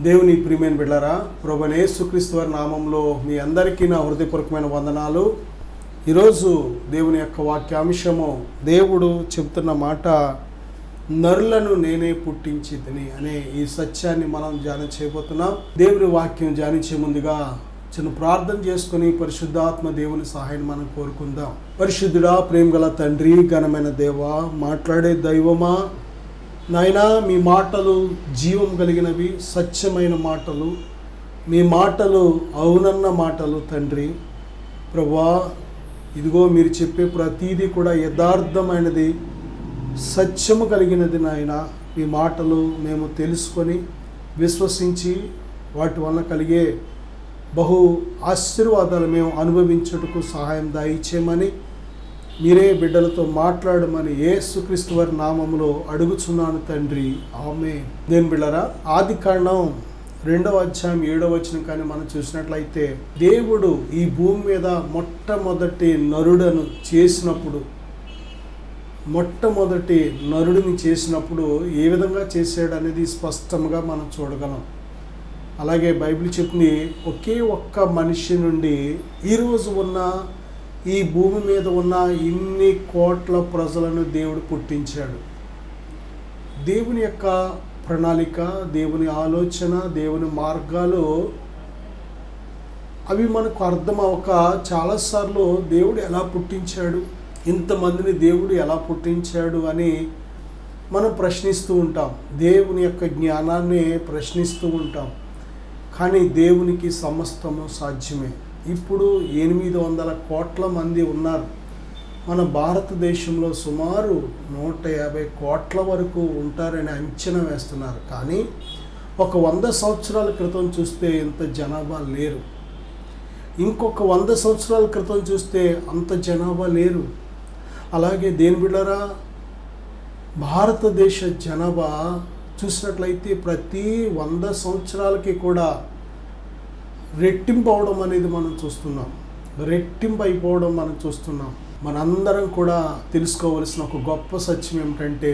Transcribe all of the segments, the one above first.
దేవుని ప్రియమైన బిడ్డలారా, ప్రభువైన యేసుక్రీస్తు వారి నామంలో మీ అందరికీ నా హృదయపూర్వకమైన వందనాలు. ఈరోజు దేవుని యొక్క వాక్యాంశము, దేవుడు చెబుతున్న మాట, నరులను నేనే పుట్టించితిని అనే ఈ సత్యాన్ని మనం ధ్యానం చేయబోతున్నాం. దేవుని వాక్యం ధ్యానించే ముందుగా చిన్న ప్రార్థన చేసుకుని పరిశుద్ధాత్మ దేవుని సహాయం మనం కోరుకుందాం. పరిశుద్ధుడా, ప్రేమగల తండ్రి, ఘనమైన దేవా, మాట్లాడే దైవమా, నాయనా, మీ మాటలు జీవం కలిగినవి, సత్యమైన మాటలు, మీ మాటలు అవునన్న మాటలు తండ్రి. ప్రభువా, ఇదిగో మీరు చెప్పే ప్రతీది కూడా యథార్థమైనది, సత్యము కలిగినది. నాయన, మీ మాటలు మేము తెలుసుకొని విశ్వసించి వాటి వలన కలిగే బహు ఆశీర్వాదాలు మేము అనుభవించుటకు సహాయం దయచేయమని, మీరే బిడ్డలతో మాట్లాడమని యేసుక్రీస్తు వారి నామములో అడుగుచున్నాను తండ్రి, ఆమేన్. దేని బిడ్డలారా, ఆదికాండం 2వ అధ్యాయం 7వ వచనం కానీ మనం చూసినట్లయితే, దేవుడు ఈ భూమి మీద మొట్టమొదటి నరుడిని చేసినప్పుడు ఏ విధంగా చేశాడు అనేది స్పష్టంగా మనం చూడగలం. అలాగే బైబిల్ చెప్పింది, ఒకే ఒక్క మనిషి నుండి ఈరోజు ఉన్న ఈ భూమి మీద ఉన్న ఇన్ని కోట్ల ప్రజలను దేవుడు పుట్టించాడు. దేవుని యొక్క ప్రణాళిక, దేవుని ఆలోచన, దేవుని మార్గాలు అవి మనకు అర్థం అవ్వక చాలాసార్లు దేవుడు ఎలా పుట్టించాడు, ఇంతమందిని దేవుడు ఎలా పుట్టించాడు అని మనం ప్రశ్నిస్తూ ఉంటాం. దేవుని యొక్క జ్ఞానాన్ని ప్రశ్నిస్తూ ఉంటాం. కానీ దేవునికి సమస్తము సాధ్యమే. ఇప్పుడు 800 కోట్ల మంది ఉన్నారు. మన భారతదేశంలో సుమారు 150 కోట్ల వరకు ఉంటారని అంచనా వేస్తున్నారు. కానీ ఒక 100 సంవత్సరాల క్రితం చూస్తే ఇంత జనాభా లేరు. ఇంకొక 100 సంవత్సరాల క్రితం చూస్తే అంత జనాభా లేరు. అలాగే దేని బిడ్డలారా, భారతదేశ జనాభా చూసినట్లయితే ప్రతి 100 సంవత్సరాలకి కూడా రెట్టింపు అవడం అనేది మనం చూస్తున్నాం. రెట్టింపు అయిపోవడం మనం చూస్తున్నాం. మనందరం కూడా తెలుసుకోవలసిన ఒక గొప్ప సత్యం ఏమిటంటే,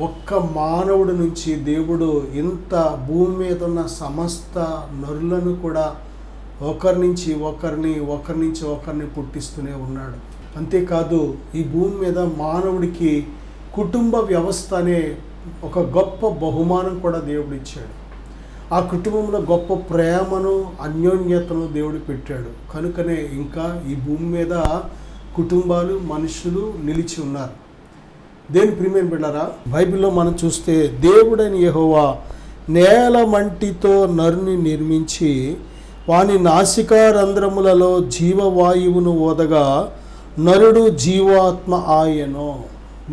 ఒక్క మానవుడి నుంచి దేవుడు ఇంత భూమి మీద ఉన్న సమస్త నరులను కూడా ఒకరి నుంచి ఒకరిని పుట్టిస్తూనే ఉన్నాడు. అంతేకాదు, ఈ భూమి మీద మానవుడికి కుటుంబ వ్యవస్థ అనే ఒక గొప్ప బహుమానం కూడా దేవుడు ఇచ్చాడు. ఆ కుటుంబంలో గొప్ప ప్రేమను, అన్యోన్యతను దేవుడు పెట్టాడు. కనుకనే ఇంకా ఈ భూమి మీద కుటుంబాలు, మనుషులు నిలిచి ఉన్నారు. దేని ప్రియమైన బిడ్డలారా, బైబిల్లో మనం చూస్తే, దేవుడైన యెహోవా నేల మంటితో నరుని నిర్మించి వాని నాసికా రంధ్రములలో జీవవాయువును ఓదగా నరుడు జీవాత్మ ఆయనో.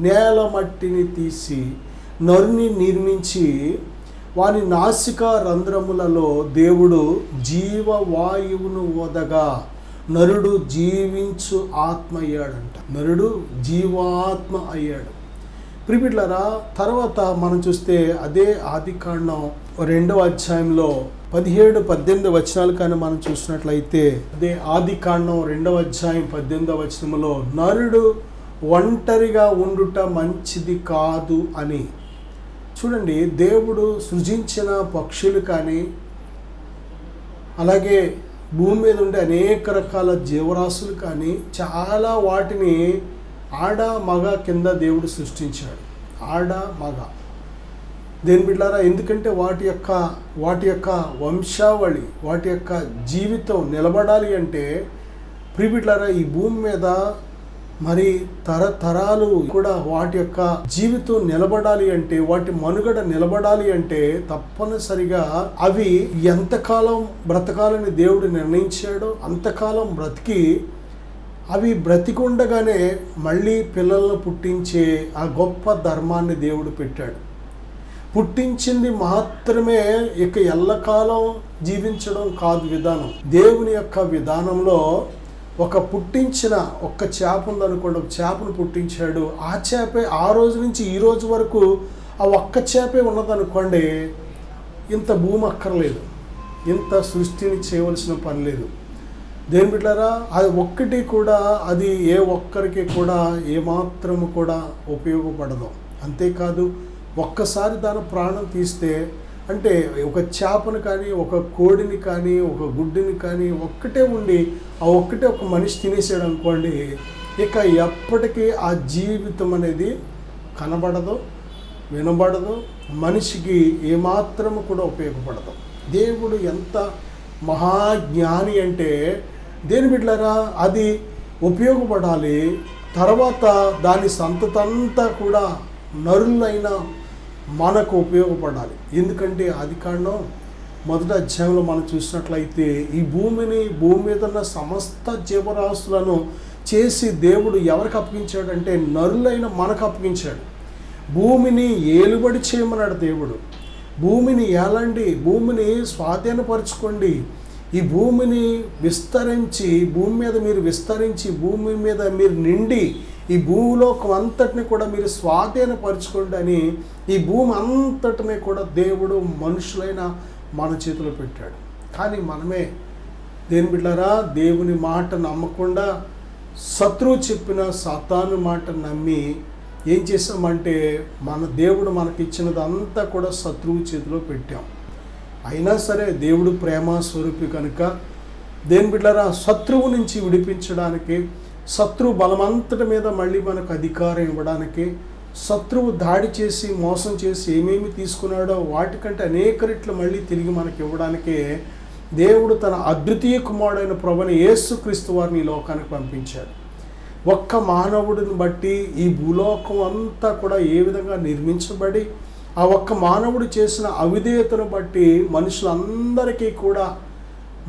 నేల మట్టిని తీసి నరుని నిర్మించి వాని నాసికా రంధ్రములలో దేవుడు జీవవాయువును ఓదగా నరుడు జీవించు ఆత్మ అయ్యాడంట. నరుడు జీవాత్మ అయ్యాడు. ప్రియబిడ్డలారా, తర్వాత మనం చూస్తే అదే ఆదికాండం 2వ అధ్యాయంలో 17-18 వచనాలు కానీ మనం చూసినట్లయితే, అదే ఆదికాండం 2వ అధ్యాయం 18వ వచనంలో, నరుడు ఒంటరిగా ఉండుట మంచిది కాదు అని. చూడండి, దేవుడు సృజించిన పక్షులు కానీ, అలాగే భూమి మీద ఉండే అనేక రకాల జీవరాశులు కానీ, చాలా వాటిని ఆడ మగ కింద దేవుడు సృష్టించాడు. ఆడ మగ. దేని బిడ్డలారా, ఎందుకంటే వాటి యొక్క వంశావళి, వాటి యొక్క జీవితం నిలబడాలి అంటే, ప్రియబిడ్డలారా, ఈ భూమి మీద మరి తరతరాలు కూడా వాటి యొక్క జీవితం నిలబడాలి అంటే, వాటి మనుగడ నిలబడాలి అంటే తప్పనిసరిగా అవి ఎంతకాలం బ్రతకాలని దేవుడు నిర్ణయించాడో అంతకాలం బ్రతికి, అవి బ్రతికుండగానే మళ్ళీ పిల్లలను పుట్టించే ఆ గొప్ప ధర్మాన్ని దేవుడు పెట్టాడు. పుట్టించింది మాత్రమే ఇక ఎల్లకాలం జీవించడం కాదు విధానం. దేవుని యొక్క విధానంలో ఒక పుట్టించిన ఒక్క చేప ఉందనుకోండి, ఒక చేపను పుట్టించాడు. ఆ చేపే ఆ రోజు నుంచి ఈ రోజు వరకు ఆ ఒక్క చేపే ఉన్నదనుకోండి, ఇంత భూమి అక్కర్లేదు, ఇంత సృష్టిని చేయవలసిన పని లేదు. దేని బిడ్డలారా, అది ఒక్కటి కూడా అది ఏ ఒక్కరికి కూడా ఏమాత్రము కూడా ఉపయోగపడదు. అంతేకాదు, ఒక్కసారి దాని ప్రాణం తీస్తే అంటే ఒక చేపను కానీ, ఒక కోడిని కానీ, ఒక గుడ్డిని కానీ ఒక్కటే ఉండి ఆ ఒక్కటే ఒక మనిషి తినేసాడు అనుకోండి, ఇక ఎప్పటికీ ఆ జీవితం అనేది కనబడదు, వినబడదు, మనిషికి ఏమాత్రము కూడా ఉపయోగపడదు. దేవుడు ఎంత మహాజ్ఞాని అంటే, దేని బిడ్డలారా, అది ఉపయోగపడాలి. తర్వాత దాని సంతతంతా కూడా నరులైన మనకు ఉపయోగపడాలి. ఎందుకంటే ఆదికాండం 1వ అధ్యాయంలో మనం చూసినట్లయితే ఈ భూమి మీద ఉన్న సమస్త జీవరాశులను చేసి దేవుడు ఎవరికి అప్పగించాడంటే నరులైన మనకు అప్పగించాడు. భూమిని ఏలుబడి చేయమన్నాడు దేవుడు. భూమిని ఏలండి, భూమిని స్వాధీనపరచుకోండి, ఈ భూమిని విస్తరించి, భూమి మీద మీరు విస్తరించి, భూమి మీద మీరు నిండి, ఈ భూలోకం అంతటిని కూడా మీరు స్వాధీనపరచుకోండి అని ఈ భూమి అంతటిని కూడా దేవుడు మనుషులైన మన చేతిలో పెట్టాడు. కానీ మనమే దేని బిడ్డారా, దేవుని మాట నమ్మకుండా శత్రువు చెప్పిన సాతాను మాట నమ్మి ఏం చేసామంటే మన దేవుడు మనకిచ్చినది అంతా కూడా శత్రువు చేతిలో పెట్టాం. అయినా సరే దేవుడు ప్రేమ స్వరూపి కనుక దేని బిడ్డలారా, శత్రువు నుంచి విడిపించడానికి, శత్రువు బలమంతటి మీద మళ్ళీ మనకు అధికారం ఇవ్వడానికి, శత్రువు దాడి చేసి మోసం చేసి ఏమేమి తీసుకున్నాడో వాటికంటే అనేక రెట్లు మళ్ళీ తిరిగి మనకి ఇవ్వడానికే దేవుడు తన అద్వితీయ కుమారుడైన ప్రభువైన యేసుక్రీస్తు వారిని ఈ లోకానికి పంపించాడు. ఒక్క మానవుడిని బట్టి ఈ భూలోకం అంతా కూడా ఏ విధంగా నిర్మించబడి, ఆ ఒక్క మానవుడు చేసిన అవిధేయతను బట్టి మనుషులందరికీ కూడా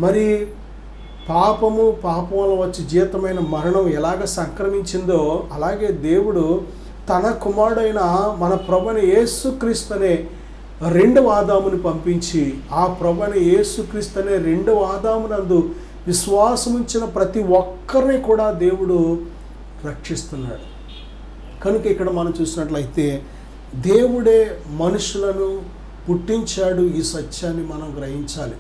మరి పాపం వల్ల వచ్చి జీతమైన మరణం ఎలాగ సంక్రమించిందో, అలాగే దేవుడు తన కుమారుడైన మన ప్రభువైన యేసుక్రీస్తు అనే 2వ ఆదాముని పంపించి, ఆ ప్రభువైన యేసుక్రీస్తు అనే 2వ ఆదామునందు విశ్వాసం ఉంచిన ప్రతి ఒక్కరిని కూడా దేవుడు రక్షిస్తున్నాడు. కనుక ఇక్కడ మనం చూసినట్లయితే దేవుడే మనుషులను పుట్టించాడు. ఈ సత్యాన్ని మనం గ్రహించాలి.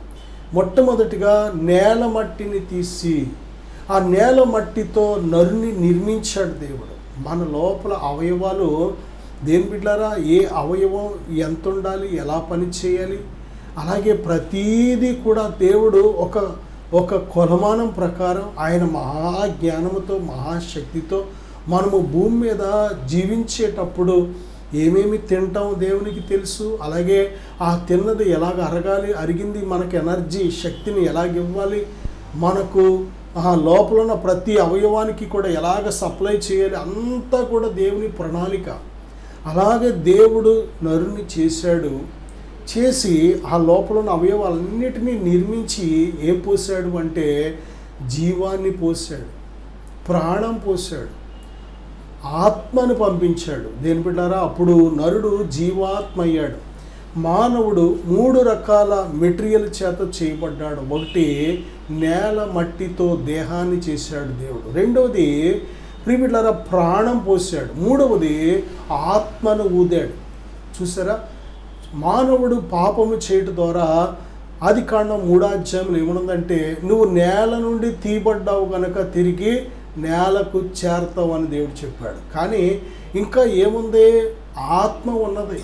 మొట్టమొదటిగా నేల మట్టిని తీసి ఆ నేల మట్టితో నరుని నిర్మించాడు దేవుడు. మన లోపల అవయవాలు దేని బిడ్డారా, ఏ అవయవం ఎంత ఉండాలి, ఎలా పని చేయాలి, అలాగే ప్రతీదీ కూడా దేవుడు ఒక కొలమానం ప్రకారం ఆయన మహాజ్ఞానముతో మహాశక్తితో మనము భూమి మీద జీవించేటప్పుడు ఏమేమి తింటాం దేవునికి తెలుసు. అలాగే ఆ తిన్నది ఎలాగ అరగాలి, అరిగింది మనకు ఎనర్జీ శక్తిని ఎలాగివ్వాలి, మనకు ఆ లోపల ఉన్న ప్రతి అవయవానికి కూడా ఎలాగ సప్లై చేయాలి, అంతా కూడా దేవుని ప్రణాళిక. అలాగే దేవుడు నరుని చేశాడు. చేసి ఆ లోపల ఉన్న అవయవాలన్నిటినీ నిర్మించి ఏం పోసాడు అంటే జీవాన్ని పోసాడు, ప్రాణం పోసాడు, ఆత్మను పంపించాడు. దేని బిడ్డారా, అప్పుడు నరుడు జీవాత్మ అయ్యాడు. మానవుడు 3 రకాల మెటీరియల్ చేత చేయబడ్డాడు. ఒకటి నేల మట్టితో దేహాన్ని చేశాడు దేవుడు. రెండవది ప్రియబిడ్డలారా ప్రాణం పోసాడు. మూడవది ఆత్మను ఊదాడు. చూసారా, మానవుడు పాపము చేయడం ద్వారా ఆదికాండం 3వ అధ్యాయంలో ఏమనుందంటే, నువ్వు నేల నుండి తీయబడ్డావు కనుక తిరిగి నేలకు చేరతావు అని దేవుడు చెప్పాడు. కానీ ఇంకా ఏముంది, ఆత్మ ఉన్నది.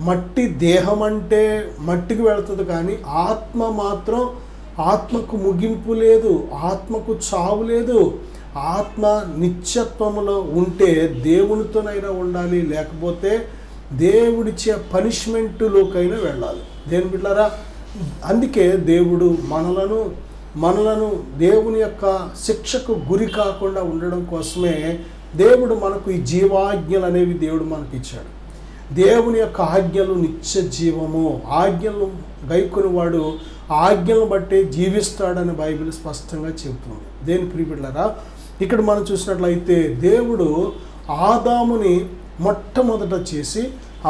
మట్టి దేహం అంటే మట్టికి వెళుతుంది, కానీ ఆత్మ మాత్రం, ఆత్మకు ముగింపు లేదు, ఆత్మకు చావు లేదు. ఆత్మ నిత్యత్వములో ఉంటే దేవునితోనైనా ఉండాలి, లేకపోతే దేవుడిచ్చే పనిష్మెంటులోకైనా వెళ్ళాలి. దేని బిడ్డారా, అందుకే దేవుడు మనలను దేవుని యొక్క శిక్షకు గురి కాకుండా ఉండడం కోసమే దేవుడు మనకు ఈ జీవాజ్ఞలు అనేవి దేవుడు మనకి ఇచ్చాడు. దేవుని యొక్క ఆజ్ఞలు నిత్య జీవము. ఆజ్ఞలు గైకొనివాడు ఆజ్ఞలను బట్టే జీవిస్తాడని బైబిల్ స్పష్టంగా చెబుతుంది. దేని ప్రియబిడ్డలారా, ఇక్కడ మనం చూసినట్లయితే దేవుడు ఆదాముని మొట్టమొదట చేసి,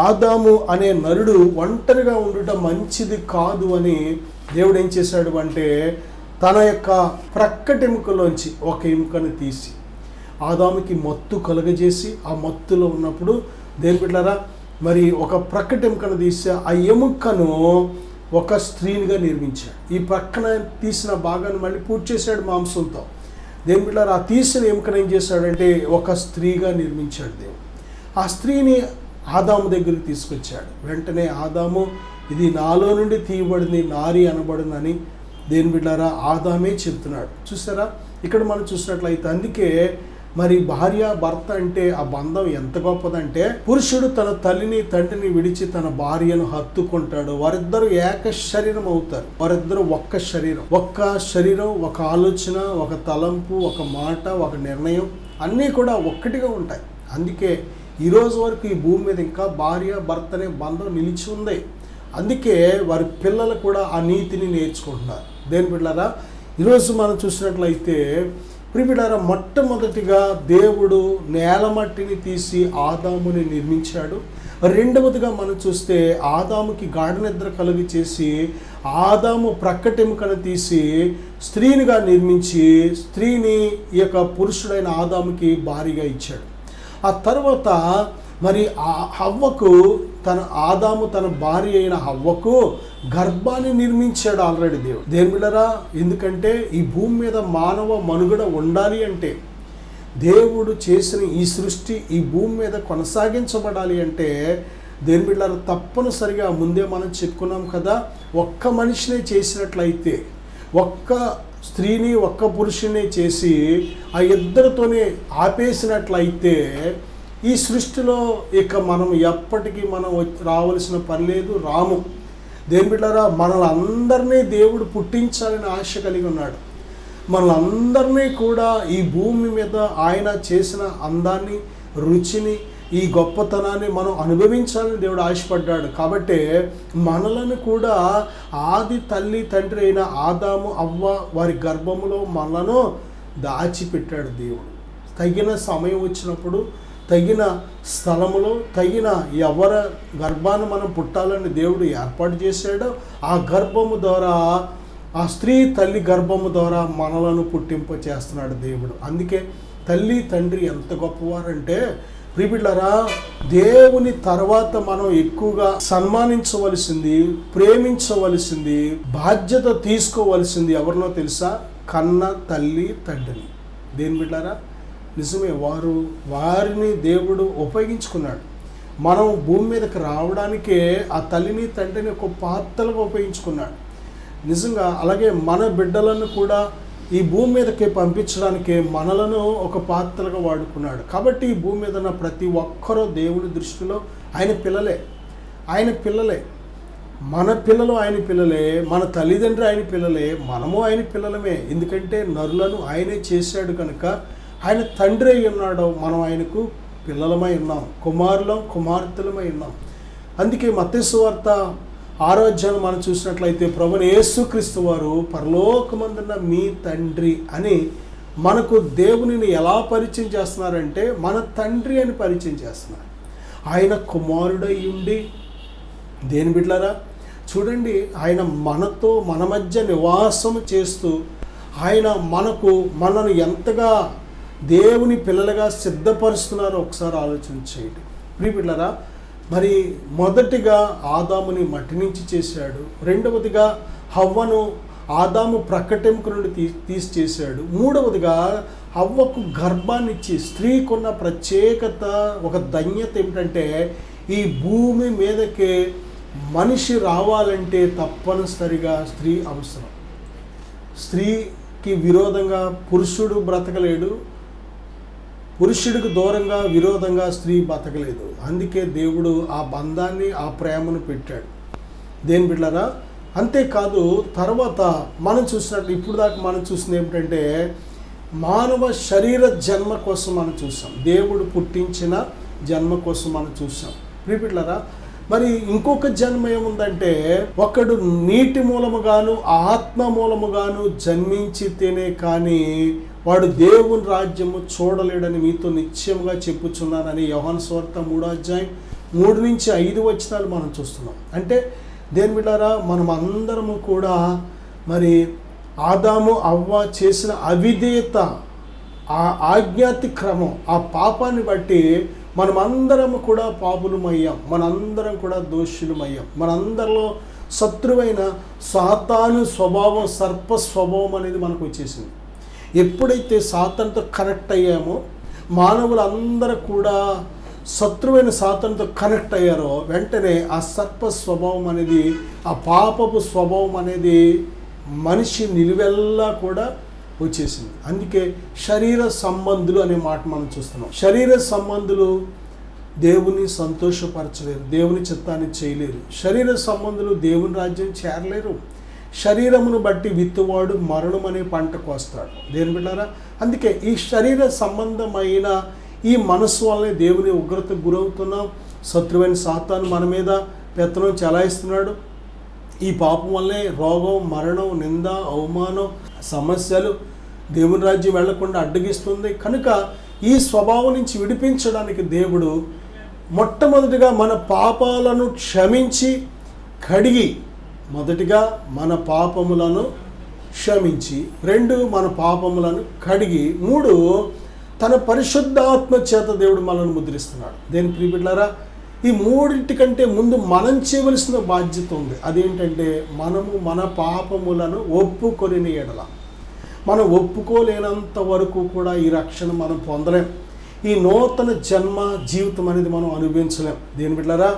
ఆదాము అనే నరుడు ఒంటరిగా ఉండటం మంచిది కాదు అని దేవుడు ఏం చేశాడు అంటే, తన యొక్క ప్రక్కటెముకలోంచి ఒక ఎముకను తీసి ఆదాముకి మత్తు కలుగజేసి, ఆ మత్తులో ఉన్నప్పుడు దేని బిడ్డలారా మరి ఒక ప్రక్కటెముకను తీసి ఆ ఎముకను ఒక స్త్రీనిగా నిర్మించాడు. ఈ ప్రక్కన తీసిన భాగాన్ని మళ్ళీ పూర్తి చేశాడు మాంసంతో. దేని బిడ్డలారా, ఆ తీసిన ఎముకను ఏం చేశాడంటే ఒక స్త్రీగా నిర్మించాడు దేవుడు. ఆ స్త్రీని ఆదాము దగ్గరికి తీసుకొచ్చాడు. వెంటనే ఆదాము ఇది నాలో నుండి తీయబడింది, నారి అనబడిందని దేని బిడ్డారా ఆదామే చెప్తున్నాడు. చూసారా, ఇక్కడ మనం చూసినట్లయితే అందుకే మరి భార్య భర్త అంటే ఆ బంధం ఎంత గొప్పదంటే, పురుషుడు తన తల్లిని తండ్రిని విడిచి తన భార్యను హత్తుకుంటాడు, వారిద్దరూ ఏక శరీరం అవుతారు. వారిద్దరూ ఒక్క శరీరం, ఒక ఆలోచన, ఒక తలంపు, ఒక మాట, ఒక నిర్ణయం అన్నీ కూడా ఒక్కటిగా ఉంటాయి. అందుకే ఈరోజు వరకు ఈ భూమి మీద ఇంకా భార్య భర్త అనే బంధం నిలిచి ఉంది. అందుకే వారి పిల్లలు కూడా ఆ నీతిని నేర్చుకుంటున్నారు. దేని బిడ్డారా, ఈరోజు మనం చూసినట్లయితే ప్రియబిడ్డారా, మొట్టమొదటిగా దేవుడు నేలమట్టిని తీసి ఆదాముని నిర్మించాడు. రెండవదిగా మనం చూస్తే ఆదాముకి గాఢ నిద్ర కలుగు చేసి ఆదాము ప్రక్కటెముకను తీసి స్త్రీనిగా నిర్మించి స్త్రీని ఈ యొక్క పురుషుడైన ఆదాముకి భార్యగా ఇచ్చాడు. ఆ తర్వాత మరి హవ్వకు ఆదాము తన భార్య అయిన హవ్వకు గర్భాన్ని నిర్మించాడు ఆల్రెడీ దేవుడు. దేని బిడ్డరా, ఎందుకంటే ఈ భూమి మీద మానవ మనుగడ ఉండాలి అంటే, దేవుడు చేసిన ఈ సృష్టి ఈ భూమి మీద కొనసాగించబడాలి అంటే దేని బిడ్డరా తప్పనిసరిగా ముందే మనం చెప్పుకున్నాం కదా, ఒక్క మనిషినే చేసినట్లయితే, ఒక్క స్త్రీని ఒక్క పురుషుని చేసి ఆ ఇద్దరితోనే ఆపేసినట్లయితే ఈ సృష్టిలో ఇక మనం ఎప్పటికీ మనం రావాల్సిన పని లేదు, రాము. దేని బిడ్డారా, మనలందరినీ దేవుడు పుట్టించాలని ఆశ కలిగి ఉన్నాడు. మనలందరినీ కూడా ఈ భూమి మీద ఆయన చేసిన అందాన్ని, రుచిని, ఈ గొప్పతనాన్ని మనం అనుభవించాలని దేవుడు ఆశపడ్డాడు. కాబట్టి మనలను కూడా ఆది తల్లి తండ్రి అయిన ఆదాము అవ్వ వారి గర్భములో మనలను దాచిపెట్టాడు దేవుడు. తగిన సమయం వచ్చినప్పుడు, తగిన స్థలములో, తగిన ఎవరి గర్భాన్ని మనం పుట్టాలని దేవుడు ఏర్పాటు చేశాడో ఆ గర్భము ద్వారా, ఆ స్త్రీ తల్లి గర్భము ద్వారా మనలను పుట్టింప చేస్తున్నాడు దేవుడు. అందుకే తల్లి తండ్రి ఎంత గొప్పవారంటే ప్రియబిడ్డలారా, దేవుని తర్వాత మనం ఎక్కువగా సన్మానించవలసింది, ప్రేమించవలసింది, బాధ్యత తీసుకోవలసింది ఎవరినో తెలుసా? కన్న తల్లి తండ్రిని. దేని బిడ్డలారా, నిజమే, వారిని దేవుడు ఉపయోగించుకున్నాడు. మనం భూమి మీదకి రావడానికే ఆ తల్లిని తండ్రిని ఒక పాత్రలుగా ఉపయోగించుకున్నాడు. నిజంగా అలాగే మన బిడ్డలను కూడా ఈ భూమి మీదకి పంపించడానికే మనలను ఒక పాత్రలుగా వాడుకున్నాడు. కాబట్టి ఈ భూమి మీద ఉన్న ప్రతి ఒక్కరూ దేవుని దృష్టిలో ఆయన పిల్లలే. మన పిల్లలు ఆయన పిల్లలే, మన తల్లిదండ్రులు ఆయన పిల్లలే, మనము ఆయన పిల్లలమే. ఎందుకంటే నరులను ఆయనే చేశాడు కనుక ఆయన తండ్రి అయి ఉన్నాడు, మనం ఆయనకు పిల్లలమై ఉన్నాం, కుమారులం కుమార్తెలమై ఉన్నాం. అందుకే మత్తయి సువార్త 6వ అధ్యాయం మనం చూసినట్లయితే ప్రభువైన యేసుక్రీస్తు వారు పరలోకమందున్న మీ తండ్రి అని మనకు దేవునిని ఎలా పరిచయం చేస్తున్నారంటే మన తండ్రి అని పరిచయం చేస్తున్నారు. ఆయన కుమారుడై ఉండి, దేని బిడ్డలారా చూడండి, ఆయన మనతో మన మధ్య నివాసం చేస్తూ ఆయన మనను ఎంతగా దేవుని పిల్లలుగా సిద్ధపరుస్తున్నారో ఒకసారి ఆలోచన చేయండి. ప్రియబిడ్డలారా, మరి మొదటిగా ఆదాముని మట్టి నుంచి చేశాడు, రెండవదిగా హవ్వను ఆదాము ప్రక్కటెముక నుండి తీసి చేశాడు, మూడవదిగా హవ్వకు గర్భాన్ని ఇచ్చి, స్త్రీకున్న ప్రత్యేకత, ఒక ధన్యత ఏమిటంటే ఈ భూమి మీదకే మనిషి రావాలంటే తప్పనిసరిగా స్త్రీ అవసరం. స్త్రీకి విరోధంగా పురుషుడు బ్రతకలేడు, పురుషుడికి దూరంగా విరోధంగా స్త్రీ బతకలేదు. అందుకే దేవుడు ఆ బంధాన్ని, ఆ ప్రేమను పెట్టాడు. దేని బిడ్డలారా, అంతేకాదు తర్వాత మనం చూసినట్టు ఇప్పుడు దాకా మనం చూసింది ఏమిటంటే మానవ శరీర జన్మ కోసం మనం చూసాం, దేవుడు పుట్టించిన జన్మ కోసం మనం చూసాం. బిడ్డలారా, మరి ఇంకొక జన్మ ఏముందంటే ఒకడు నీటి మూలముగాను ఆత్మ మూలముగాను జన్మించితేనే కానీ వాడు దేవుని రాజ్యము చూడలేడని మీతో నిశ్చయముగా చెప్పుచున్నానని యోహాను సువార్త 3వ అధ్యాయం 3 నుంచి 5 వచనాలు మనం చూస్తున్నాం. అంటే దేని బిడ్డారా, మనం అందరము కూడా మరి ఆదాము అవ్వ చేసిన అవిధేయత, ఆ ఆజ్ఞాతిక్రమం, ఆ పాపాన్ని బట్టి మనమందరం కూడా పాపులమయ్యాం, మనందరం కూడా దోషులమయ్యాం. మనందరిలో శత్రువైన సాతాను స్వభావం, సర్ప స్వభావం అనేది మనకు వచ్చేసింది. ఎప్పుడైతే సాతానుతో కనెక్ట్ అయ్యామో మానవులందరూ కూడా శత్రువైన సాతానుతో కనెక్ట్ అయ్యారో వెంటనే ఆ సర్ప స్వభావం అనేది, ఆ పాపపు స్వభావం అనేది మనిషి నిలువెల్లా కూడా వచ్చేసింది. అందుకే శరీర సంబంధులు అనే మాట మనం చూస్తున్నాం. శరీర సంబంధులు దేవుని సంతోషపరచలేరు, దేవుని చిత్తాన్ని చేయలేరు. శరీర సంబంధులు దేవుని రాజ్యం చేరలేరు. శరీరమును బట్టి విత్తువాడు మరణం అనే పంటకు వస్తాడు. దేని బిడ్డారా, అందుకే ఈ శరీర సంబంధమైన ఈ మనసు వల్లనే దేవుని ఉగ్రతకు గురవుతున్నాం. శత్రువైన సాతాను మన మీద పెత్తనం చెలాయిస్తున్నాడు. ఈ పాపం వల్లే రోగం, మరణం, నింద, అవమానం, సమస్యలు దేవుని రాజ్యం వెళ్లకుండా అడ్డగిస్తుంది. కనుక ఈ స్వభావం నుంచి విడిపించడానికి దేవుడు మొట్టమొదటిగా మన పాపాలను క్షమించి కడిగి, మొదటిగా మన పాపములను క్షమించి, 2 మన పాపములను కడిగి, 3 తన పరిశుద్ధాత్మ చేత దేవుడు మనల్ని ముద్రిస్తున్నాడు. దేని ప్రియబిడ్డలారా, ఈ 3 కంటే ముందు మనం చేయవలసిన బాధ్యత ఉంది. అదేంటంటే మనము మన పాపములను ఒప్పుకొని ఎడల, మనం ఒప్పుకోలేనంత వరకు కూడా ఈ రక్షణ మనం పొందలేం. ఈ నూతన జన్మ జీవితం అనేది మనం అనుభవించలేం. దేని బిడ్డలారా,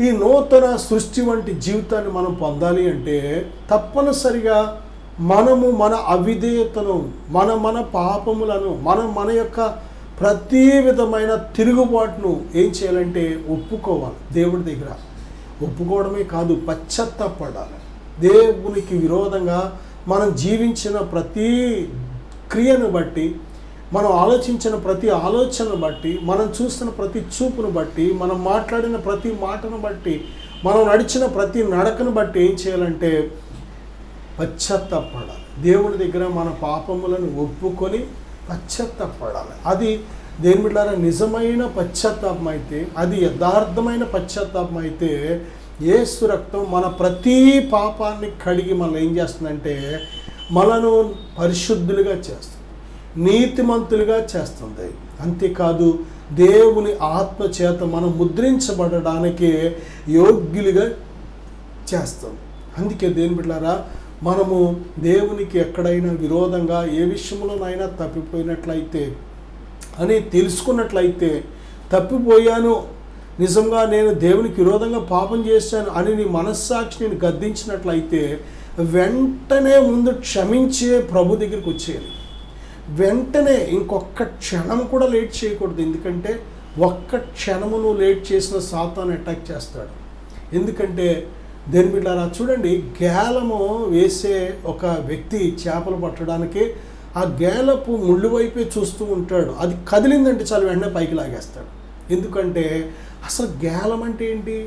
ఈ నూతన సృష్టి వంటి జీవితాన్ని మనం పొందాలి అంటే తప్పనిసరిగా మనము మన అవిధేయతను, మన పాపములను, మన యొక్క ప్రతి విధమైన తిరుగుబాటును ఏం చేయాలంటే ఒప్పుకోవాలి. దేవుడి దగ్గర ఒప్పుకోవడమే కాదు, పశ్చాత్తాపడాలి. దేవునికి విరోధంగా మనం జీవించిన ప్రతి క్రియను బట్టి, మనం ఆలోచించిన ప్రతి ఆలోచనను బట్టి, మనం చూస్తున్న ప్రతి చూపును బట్టి, మనం మాట్లాడిన ప్రతి మాటను బట్టి, మనం నడిచిన ప్రతి నడకను బట్టి ఏం చేయాలంటే పశ్చాత్తాపడాలి. దేవుని దగ్గర మన పాపములను ఒప్పుకొని పశ్చాత్తాపడాలి. అది దేని బిడ్డలారా నిజమైన పశ్చాత్తాపం అయితే, అది యథార్థమైన పశ్చాత్తాపం అయితే, యేసు రక్తం మన ప్రతి పాపాన్ని కడిగి మనం ఏం చేస్తుందంటే మనను పరిశుద్ధులుగా చేస్తుంది, నీతిమంతులుగా చేస్తుంది. అంతేకాదు దేవుని ఆత్మ చేత మనం ముద్రించబడడానికి యోగ్యులుగా చేస్తుంది. అందుకే దేని బిడ్డలారా మనము దేవునికి ఎక్కడైనా విరోధంగా ఏ విషయంలోనైనా తప్పిపోయినట్లయితే అని తెలుసుకున్నట్లయితే, తప్పిపోయాను, నిజంగా నేను దేవునికి విరోధంగా పాపం చేశాను అని నీ మనస్సాక్షి నేను గద్దించినట్లయితే వెంటనే ముందు క్షమించే ప్రభు దగ్గరికి వచ్చేయాలి. వెంటనే ఇంకొక క్షణం కూడా లేట్ చేయకూడదు. ఎందుకంటే ఒక్క క్షణము నువ్వు లేట్ చేసిన సాతాను అటాక్ చేస్తాడు. ఎందుకంటే దేని బిడ్డలారా చూడండి, గేలము వేసే ఒక వ్యక్తి చేపలు పట్టడానికి ఆ గేలపు ముళ్ళు వైపే చూస్తూ ఉంటాడు. అది కదిలిందంటే చాలు వెంటనే పైకి లాగేస్తాడు. ఎందుకంటే అసలు గేలం అంటే ఏంటి,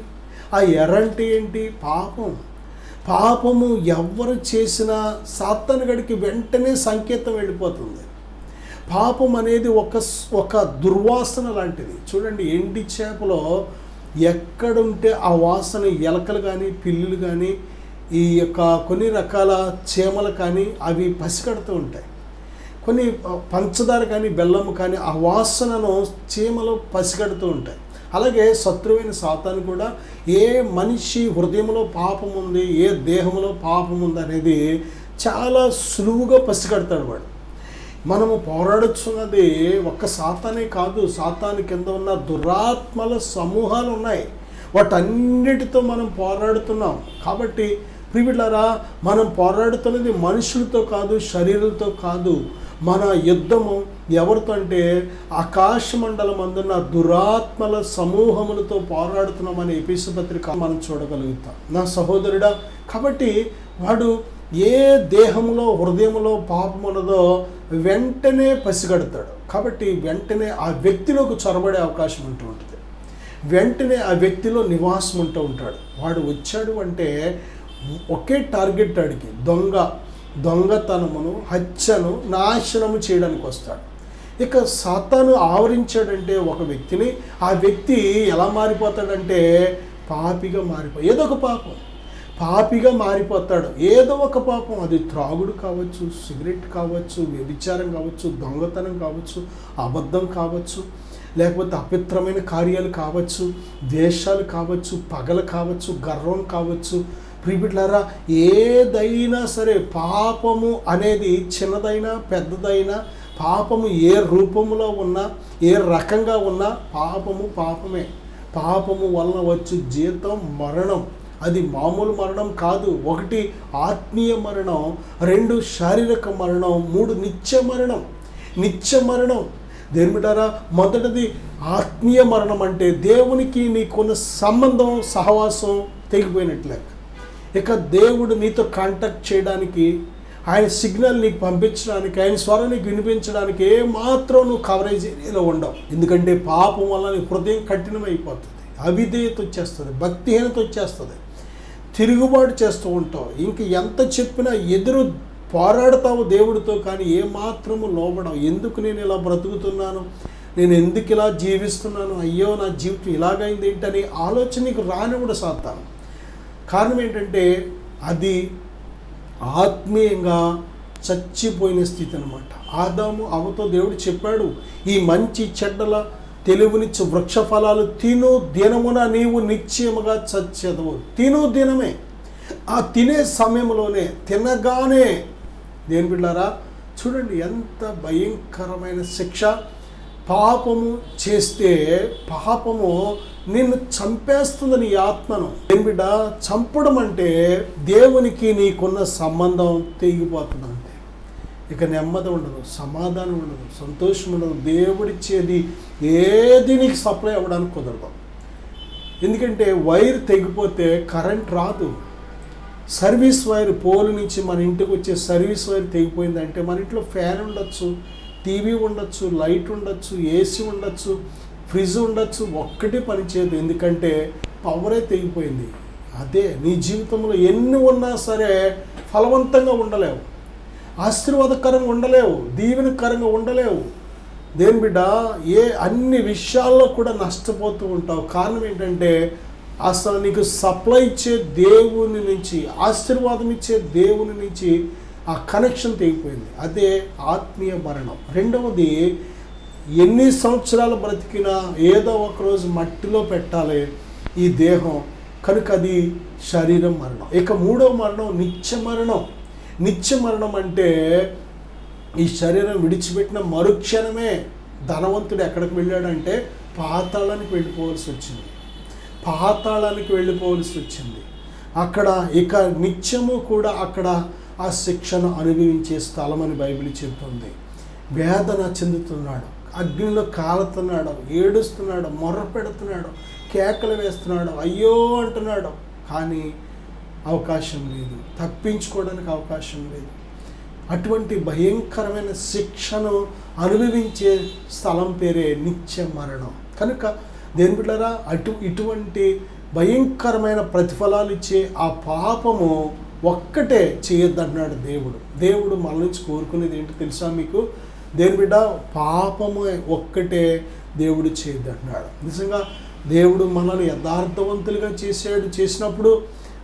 ఆ ఎర్ర అంటే ఏంటి, పాపము ఎవరు చేసినా సాతాను గడికి వెంటనే సంకేతం వెళ్ళిపోతుంది. పాపం అనేది ఒక దుర్వాసన లాంటిది. చూడండి, ఎండి చేపలో ఎక్కడుంటే ఆ వాసన ఎలకలు కానీ, పిల్లులు కానీ, ఈ యొక్క కొన్ని రకాల చీమలు కానీ అవి పసిగడుతూ ఉంటాయి. కొన్ని పంచదార కానీ, బెల్లము కానీ ఆ వాసనను చీమలు పసిగడుతూ ఉంటాయి. అలాగే శత్రువైన సాతాను కూడా ఏ మనిషి హృదయంలో పాపం ఉంది, ఏ దేహంలో పాపం ఉంది అనేది చాలా సులువుగా పసిగడతాడు వాడు. మనము పోరాడుతున్నది ఒక్క సాతానే కాదు, సాతాను కింద ఉన్న దురాత్మల సమూహాలు ఉన్నాయి. వాటన్నిటితో మనం పోరాడుతున్నాం. కాబట్టి ప్రియబిడ్డలారా, మనం పోరాడుతున్నది మనుషులతో కాదు, శరీరాలతో కాదు. మన యుద్ధము ఎవరితో అంటే ఆకాశ మండలం అందున్న దురాత్మల సమూహములతో పోరాడుతున్నామని ఎఫెసీ పత్రిక మనం చూడగలుగుతాం నా సహోదరుడా. కాబట్టి వాడు ఏ దేహంలో హృదయంలో పాపం ఉన్నదో వెంటనే పసిగడతాడు. కాబట్టి వెంటనే ఆ వ్యక్తిలోకి చొరబడే అవకాశం ఉంటూ ఉంటుంది. వెంటనే ఆ వ్యక్తిలో నివాసం ఉంటూ ఉంటాడు. వాడు వచ్చాడు అంటే ఒకే టార్గెట్, ఆడికి దొంగతనమును, హత్యను, నాశనము చేయడానికి వస్తాడు. ఇక సాతాను ఆవరించాడంటే ఒక వ్యక్తిని, ఆ వ్యక్తి ఎలా మారిపోతాడంటే ఏదో ఒక పాపిగా మారిపోతాడు. ఏదో ఒక పాపం, అది త్రాగుడు కావచ్చు, సిగరెట్ కావచ్చు, వ్యభిచారం కావచ్చు, దొంగతనం కావచ్చు, అబద్ధం కావచ్చు, లేకపోతే అపవిత్రమైన కార్యాలు కావచ్చు, ద్వేషాలు కావచ్చు, పగలు కావచ్చు, గర్వం కావచ్చు. ప్రియబిడ్డలారా, ఏదైనా సరే పాపము అనేది చిన్నదైనా పెద్దదైనా పాపము ఏ రూపంలో ఉన్నా, ఏ రకంగా ఉన్నా పాపమే. పాపము వలన వచ్చే జీతం మరణం. అది మామూలు మరణం కాదు. 1 ఆత్మీయ మరణం, 2 శారీరక మరణం, 3 నిత్య మరణం. దేని బిడ్డారా, మొదటిది ఆత్మీయ మరణం అంటే దేవునికి నీకున్న సంబంధం, సహవాసం తెగిపోయినట్లే. ఇక దేవుడు నీతో కాంటాక్ట్ చేయడానికి, ఆయన సిగ్నల్ నీకు పంపించడానికి, ఆయన స్వరం నీకు వినిపించడానికి ఏమాత్రం నువ్వు కవరేజ్ ఏరియాలో ఉండవు. ఎందుకంటే పాపం వల్ల నీ హృదయం కఠినమైపోతుంది, అవిధేయత వచ్చేస్తుంది, భక్తిహీనత వచ్చేస్తుంది, తిరుగుబాటు చేస్తూ ఉంటావు. ఇంక ఎంత చెప్పినా ఎదురు పోరాడతావు దేవుడితో, కానీ ఏమాత్రము లోబడవు. ఎందుకు నేను ఇలా బ్రతుకుతున్నాను, నేను ఎందుకు ఇలా జీవిస్తున్నాను, అయ్యో నా జీవితం ఇలాగైంది ఏంటని ఆలోచన నీకు రానివ్వడు సాతాను. కారణం ఏంటంటే అది ఆత్మీయంగా చచ్చిపోయిన స్థితి అనమాట. ఆదాము అవ్వతో దేవుడు చెప్పాడు, ఈ మంచి చెడ్డల తెలివినిచ్చు వృక్ష ఫలాలు తిను దినమున నీవు నిశ్చయముగా చచ్చెదవు. తిను దినమే. ఆ తినే సమయంలోనే, తినగానే, దేని బిడ్డారా చూడండి ఎంత భయంకరమైన శిక్ష. పాపము చేస్తే పాపము నిన్ను చంపేస్తుంది, నీ ఆత్మను. దేని బిడ్డ, చంపడం అంటే దేవునికి నీకున్న సంబంధం తెగిపోతుంది అంతే. ఇక నెమ్మది ఉండదు, సమాధానం ఉండదు, సంతోషం ఉండదు. దేవుడిచ్చేది ఏది నీకు సప్లై అవ్వడానికి కుదరదు. ఎందుకంటే వైర్ తెగిపోతే కరెంట్ రాదు. సర్వీస్ వైర్, పోలు నుంచి మన ఇంటికి వచ్చే సర్వీస్ వైర్ తెగిపోయిందంటే మన ఇంట్లో ఫ్యాన్ ఉండొచ్చు, టీవీ ఉండొచ్చు, లైట్ ఉండొచ్చు, ఏసీ ఉండొచ్చు, ఫ్రిడ్జ్ ఉండొచ్చు, ఒక్కటి పనిచేయదు. ఎందుకంటే పవరే తెగిపోయింది. అదే నీ జీవితంలో ఎన్ని ఉన్నా సరే ఫలవంతంగా ఉండలేవు, ఆశీర్వాదకరంగా ఉండలేవు, దీవెనకరంగా ఉండలేవు. దేని బిడ్డ, అన్ని విషయాల్లో కూడా నష్టపోతూ ఉంటావు. కారణం ఏంటంటే అసలు నీకు సప్లై ఇచ్చే దేవుని నుంచి, ఆశీర్వాదం ఇచ్చే దేవుని నుంచి ఆ కనెక్షన్ తెగిపోయింది. అదే ఆత్మీయ మరణం. రెండవది, ఎన్ని సంవత్సరాలు బ్రతికినా ఏదో ఒకరోజు మట్టిలో పెట్టాలి ఈ దేహం, కనుక అది శరీరం మరణం. ఇక మూడవ మరణం నిత్య మరణం అంటే ఈ శరీరం విడిచిపెట్టిన మరుక్షణమే ధనవంతుడు ఎక్కడికి వెళ్ళాడంటే పాతాళానికి వెళ్ళిపోవలసి వచ్చింది. అక్కడ ఇక నిత్యము కూడా అక్కడ ఆ శిక్షను అనుభవించే స్థలం అని బైబిల్ చెబుతుంది. వేదన చెందుతున్నాడు, అగ్నిలో కాలుతున్నాడు, ఏడుస్తున్నాడు, మొర్ర పెడుతున్నాడు, కేకలు వేస్తున్నాడు, అయ్యో అంటున్నాడు. కానీ అవకాశం లేదు, తప్పించుకోవడానికి అవకాశం లేదు. అటువంటి భయంకరమైన శిక్షను అనుభవించే స్థలం పేరే నిత్య మరణం. కనుక దేని బిడ్డలారా, ఇటువంటి భయంకరమైన ప్రతిఫలాలు ఇచ్చే ఆ పాపము ఒక్కటే చేయొద్దన్నాడు దేవుడు మన నుంచి కోరుకునేది ఏంటో తెలుసా మీకు? దేని బిడ్డ, పాపము ఒక్కటే దేవుడు చేయొద్దన్నాడు. నిజంగా దేవుడు మనల్ని యథార్థవంతులుగా చేసినప్పుడు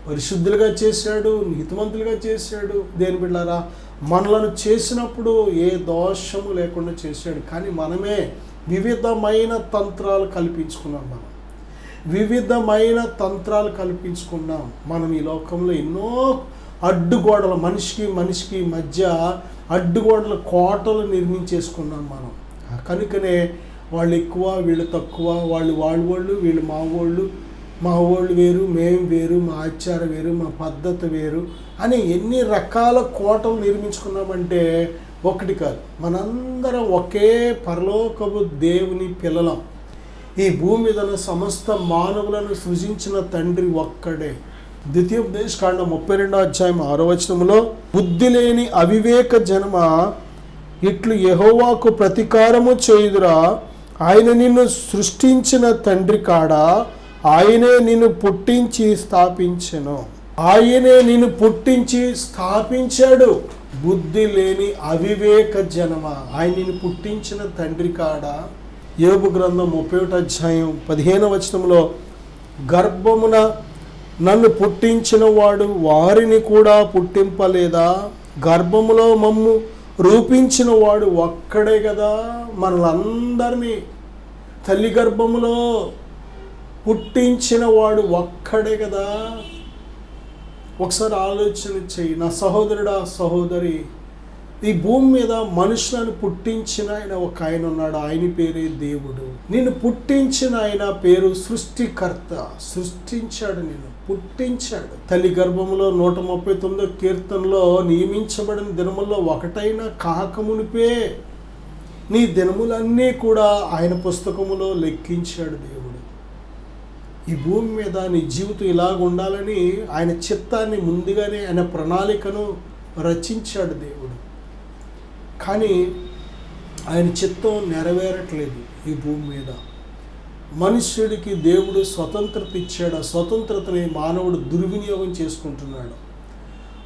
పరిశుద్ధులుగా చేశాడు, నీతిమంతులుగా చేశాడు. దేని బిడ్డలారా, మనలను చేసినప్పుడు ఏ దోషము లేకుండా చేశాడు. కానీ మనమే వివిధమైన తంత్రాలు కల్పించుకున్నాం. మనం ఈ లోకంలో ఎన్నో అడ్డుగోడలు, మనిషికి మధ్య అడ్డుగోడల కోటలు నిర్మించేసుకున్నాం మనం. కనుకనే వాళ్ళు ఎక్కువ, వీళ్ళు తక్కువ, వాళ్ళు వీళ్ళు మా వాళ్ళు వేరు, మేము వేరు, మా ఆచారం వేరు, మా పద్ధతి వేరు అని ఎన్ని రకాల కోటలు నిర్మించుకున్నామంటే ఒకటి కాదు, మనందరం ఒకే పరలోకపు దేవుని పిల్లలం. ఈ భూమి మీద సమస్త మానవులను సృజించిన తండ్రి ఒక్కడే. ద్వితీయోపదేశకాండం 32:6 బుద్ధి లేని అవివేక జనమ ఇట్లు యెహోవాకు ప్రతీకారము చేయుదురా, ఆయన నిన్ను సృష్టించిన తండ్రి కాడా, ఆయనే నిన్ను పుట్టించి స్థాపించాడు. బుద్ధి లేని అవివేక జనమ, ఆయన నిన్ను పుట్టించిన తండ్రి కాడా. యోబు గ్రంథం 31:15 గర్భమున నన్ను పుట్టించిన వాడు వారిని కూడా పుట్టింపలేదా, గర్భములో మమ్ము రూపించిన వాడు ఒక్కడే కదా. మనలందరినీ తల్లి గర్భములో పుట్టించిన వాడు ఒక్కడే కదా. ఒకసారి ఆలోచన చెయ్యి నా సహోదరుడా, సహోదరి, ఈ భూమి మీద మనుషులను పుట్టించిన ఆయన ఒక ఆయన ఉన్నాడు. ఆయన పేరే దేవుడు. నిన్ను పుట్టించిన ఆయన పేరు సృష్టికర్త. సృష్టించాడు, నిన్ను పుట్టించాడు. తల్లి గర్భంలో 139 కీర్తనలో నియమించబడిన దినముల్లో ఒకటైనా కాకమునిపే నీ దినములన్నీ కూడా ఆయన పుస్తకములో లెక్కించాడు దేవుడు. ఈ భూమి మీద నీ జీవితం ఇలాగ ఉండాలని ఆయన చిత్తాన్ని ముందుగానే ఆయన ప్రణాళికను రచించాడు దేవుడు. కానీ ఆయన చిత్తం నెరవేరట్లేదు ఈ భూమి మీద. మనుష్యుడికి దేవుడు స్వతంత్రత ఇచ్చాడు. ఆ స్వతంత్రతని మానవుడు దుర్వినియోగం చేసుకుంటున్నాడు.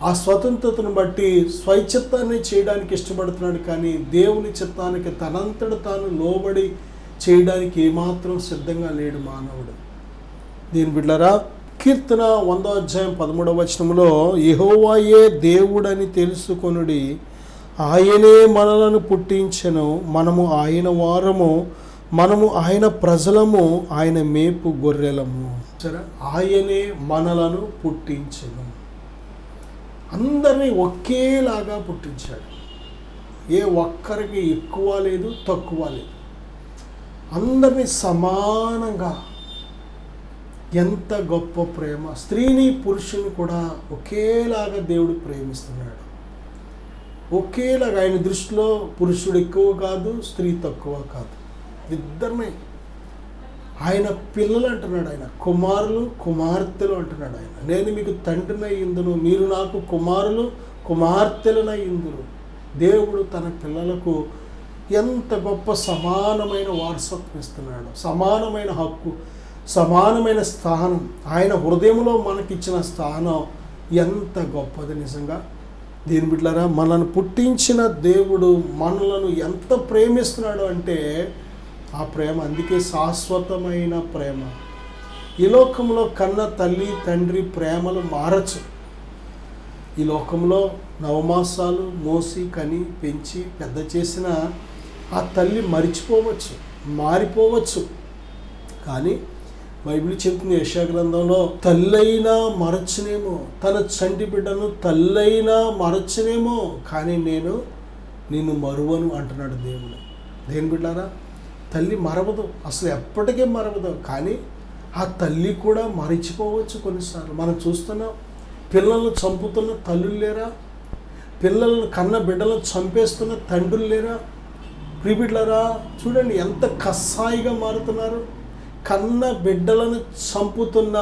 ఆ స్వతంత్రతను బట్టి స్వైచిత్తాన్ని చేయడానికి ఇష్టపడుతున్నాడు, కానీ దేవుని చిత్తానికి తనంతట తాను లోబడి చేయడానికి ఏమాత్రం సిద్ధంగా లేడు మానవుడు. దీని బిడ్డలారా, కీర్తన 100:13 యెహోవాయే దేవుడని తెలుసుకొనుడి, ఆయనే మనలను పుట్టించెను, మనము ఆయన వారము, మనము ఆయన ప్రజలము, ఆయన మేపు గొర్రెలము. సరే, ఆయనే మనలను పుట్టించెను. అందరినీ ఒకేలాగా పుట్టించాడు. ఏ ఒక్కరికి ఎక్కువ లేదు, తక్కువ లేదు. అందరినీ సమానంగా. ఎంత గొప్ప ప్రేమ! స్త్రీని పురుషుని కూడా ఒకేలాగా దేవుడు ప్రేమిస్తున్నాడు. ఒకేలాగా ఆయన దృష్టిలో పురుషుడు ఎక్కువ కాదు, స్త్రీ తక్కువ కాదు. ఇద్దరిని ఆయన పిల్లలు అంటున్నాడు. ఆయన కుమారులు కుమార్తెలు అంటున్నాడు. ఆయన నేను మీకు తండ్రినై ఇందును, మీరు నాకు కుమారులు కుమార్తెలనై ఇందును. దేవుడు తన పిల్లలకు ఎంత గొప్ప సమానమైన వారసత్వం ఇస్తున్నాడు. సమానమైన హక్కు, సమానమైన స్థానం. ఆయన హృదయంలో మనకిచ్చిన స్థానం ఎంత గొప్పది నిజంగా. దీని బిడ్డలారా, మనల్ని పుట్టించిన దేవుడు మనలను ఎంత ప్రేమిస్తున్నాడు అంటే ఆ ప్రేమ అందుకే శాశ్వతమైన ప్రేమ. ఈ లోకంలో కన్న తల్లి తండ్రి ప్రేమలు మారచ్చు. ఈ లోకంలో నవమాసాలు మోసి కని పెంచి పెద్ద చేసిన ఆ తల్లి మరిచిపోవచ్చు, మారిపోవచ్చు. కానీ బైబిల్ చెప్తుంది యెషయా గ్రంథంలో, తల్లైనా మరచునేమో, తన చంటి బిడ్డను తల్లైనా మరచునేమో, కానీ నేను నిన్ను మరువను అంటున్నాడు దేవుడు. దేని బిడ్డారా, తల్లి మరవదు, అసలు ఎప్పటికీ మరవదు. కానీ ఆ తల్లి కూడా మరిచిపోవచ్చు కొన్నిసార్లు. మనం చూస్తున్నాం, పిల్లలను చంపుతున్న తల్లులు లేరా? పిల్లలను కన్న బిడ్డలను చంపేస్తున్న తండ్రులు లేరా? ప్రియబిడ్డలారా, చూడండి ఎంత కస్సాయిగా మారుతున్నారు. కన్న బిడ్డలను చంపుతున్న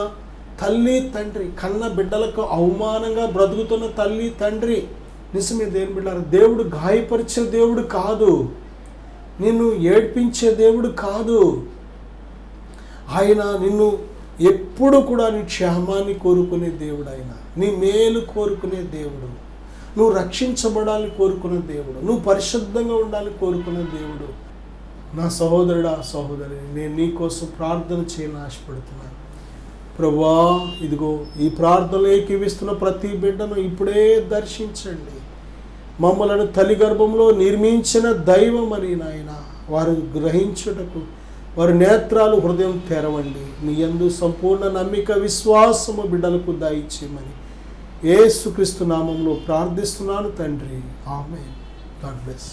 తల్లి తండ్రి, కన్న బిడ్డలకు అవమానంగా బ్రతుకుతున్న తల్లి తండ్రి. నిజమే దేని బిడ్డలారా, దేవుడు గాయపరిచే దేవుడు కాదు, నిన్ను ఏడ్పించే దేవుడు కాదు. ఆయన నిన్ను ఎప్పుడు కూడా నీ క్షేమాన్ని కోరుకునే దేవుడు. ఆయన నీ మేలు కోరుకునే దేవుడు. నువ్వు రక్షించబడాలని కోరుకునే దేవుడు. నువ్వు పరిశుద్ధంగా ఉండాలని కోరుకునే దేవుడు. నా సహోదరుడా సహోదరి, నేను నీ కోసం ప్రార్థన చేయాలని ఆశపడుతున్నాను. ప్రభువా, ఇదిగో ఈ ప్రార్థనలో ఏకీవిస్తున్న ప్రతి బిడ్డను ఇప్పుడే దర్శించండి. మమ్మలను తల్లి గర్భంలో నిర్మించిన దైవం అని నాయన వారు గ్రహించుటకు వారి నేత్రాలు హృదయం తెరవండి. నీ యందు సంపూర్ణ నమ్మిక విశ్వాసము బిడ్డలకు దయచేయమని యేసుక్రీస్తు నామంలో ప్రార్థిస్తున్నాను తండ్రి. ఆమేన్. God bless.